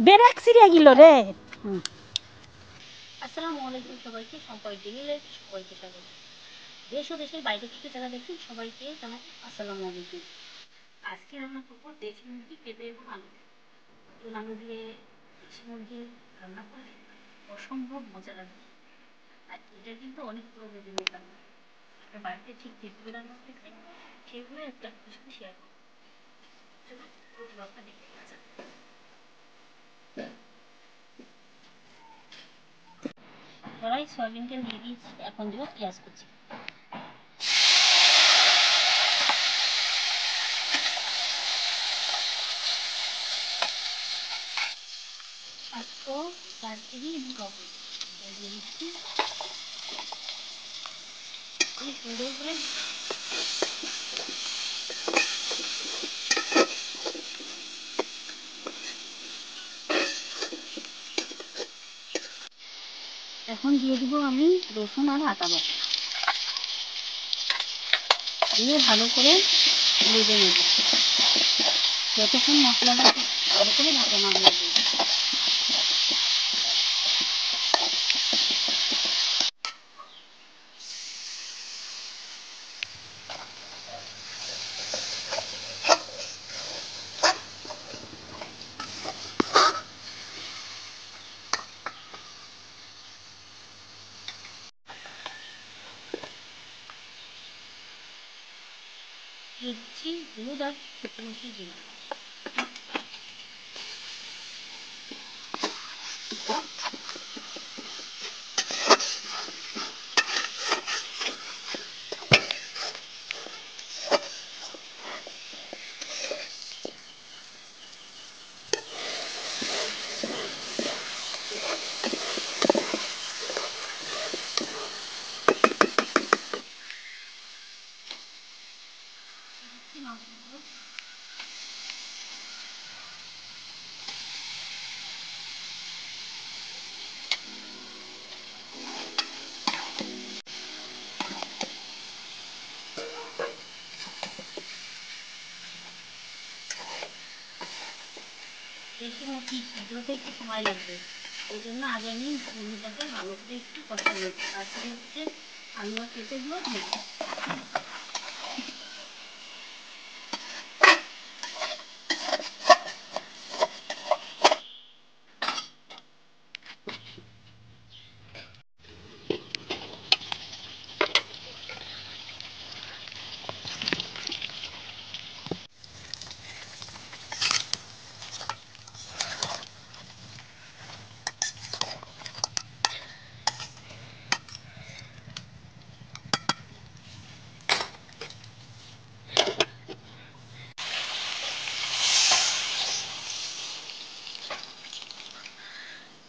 বেরেক Syria গেল রে। আসসালামু আলাইকুম সবাইকে, সবাইকে স্বাগত। দেশ ও দেশের বাইরে থেকে যারা দেখছেন সবাইকে জানাই আসসালামু আলাইকুম। আজকে রান্না করবো দেশি মুরগি পেঁপে এবং আলু। এই আলু দিয়ে দেশি মুরগি রান্না করলে অসম্ভব মজা লাগবে। আর এটা কিন্তু অনেক প্রয়োজনীয় রান্না। আপনার বাড়িতে ঠিক যেভাবে রান্না করতে সেগুলো একটা আপনার সাথে শেয়ার করবো। চলুন প্রতিবাদটা দেখে নেওয়া যাক। কড়াই সয়াবিন তেল দিয়ে দিয়েছি, এখন দেবো পেঁয়াজ কুচি। আস্ত দারচিনি এবং লবণ দিয়ে দিচ্ছি। সুন্দর করে এখন দিয়ে দিব আমি রসুন আর আদা বাটা, দিয়ে ভালো করে ভেজে নেব যতক্ষণ মশলাটা ভালো করে ভাজা না হয়ে যায়। দিচ্ছি হলুদ আর শুকনো জিরা। দেশি মুরগি সিদ্ধ হতে একটু সময় লাগবে, এই জন্য আগে আমি মুরগিটাকে ভালো করে একটু কষা নেব, তারপরে হচ্ছে আলু আর পেঁপেগুলো দেবো।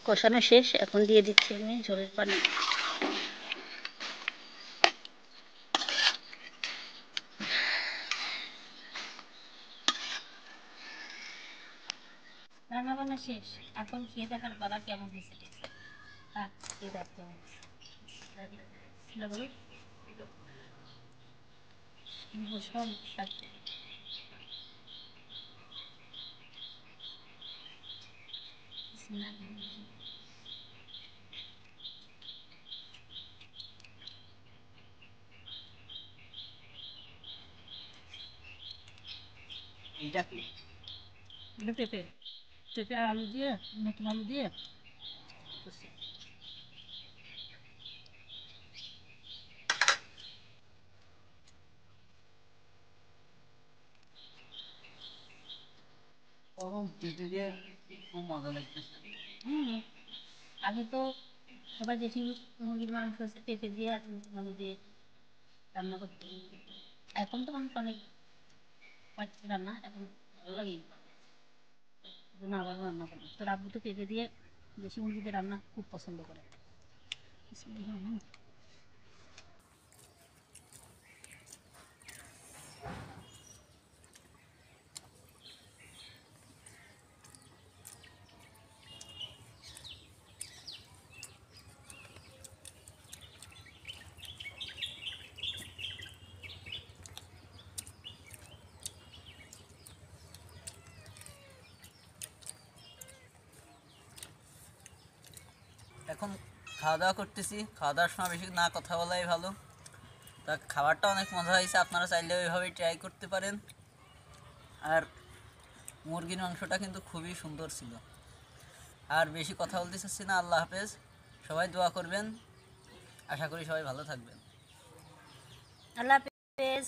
কষানো শেষ, এখন দিয়ে দিচ্ছি আমি ঝোলের পানি। রান্না বান্না শেষ, এখন খেয়ে দেখার পালা কেমন হয়েছে। খেয়ে দেখতে হবে সব সাথে। এটা কি? এটা পেঁপে, পেঁপে আলু দিয়ে, নতুন আলু দিয়ে পেঁপে দিয়ে খুব মজা লাগতেছে। আগে তো সবাই দেশি মুরগির মাংস হচ্ছে পেঁপে দিয়ে আর আলু দিয়ে রান্না করতে। এখন তো মানুষ অনেক রান্না এখন ভালো লাগে, আবার রান্না করে। তো আব্বু তো পেঁপে দিয়ে দেশি মুরগিতে রান্না খুব পছন্দ করে। এখন খাওয়া দাওয়া করতেছি। খাওয়া দাওয়ার সময় বেশি না কথা বলাই ভালো। তা খাবারটা অনেক মজা হয়েছে, আপনারা চাইলে ওইভাবেই ট্রাই করতে পারেন। আর মুরগির মাংসটা কিন্তু খুবই সুন্দর ছিল। আর বেশি কথা বলতে চাচ্ছি না। আল্লাহ হাফেজ, সবাই দোয়া করবেন। আশা করি সবাই ভালো থাকবেন। আল্লাহ হাফেজ।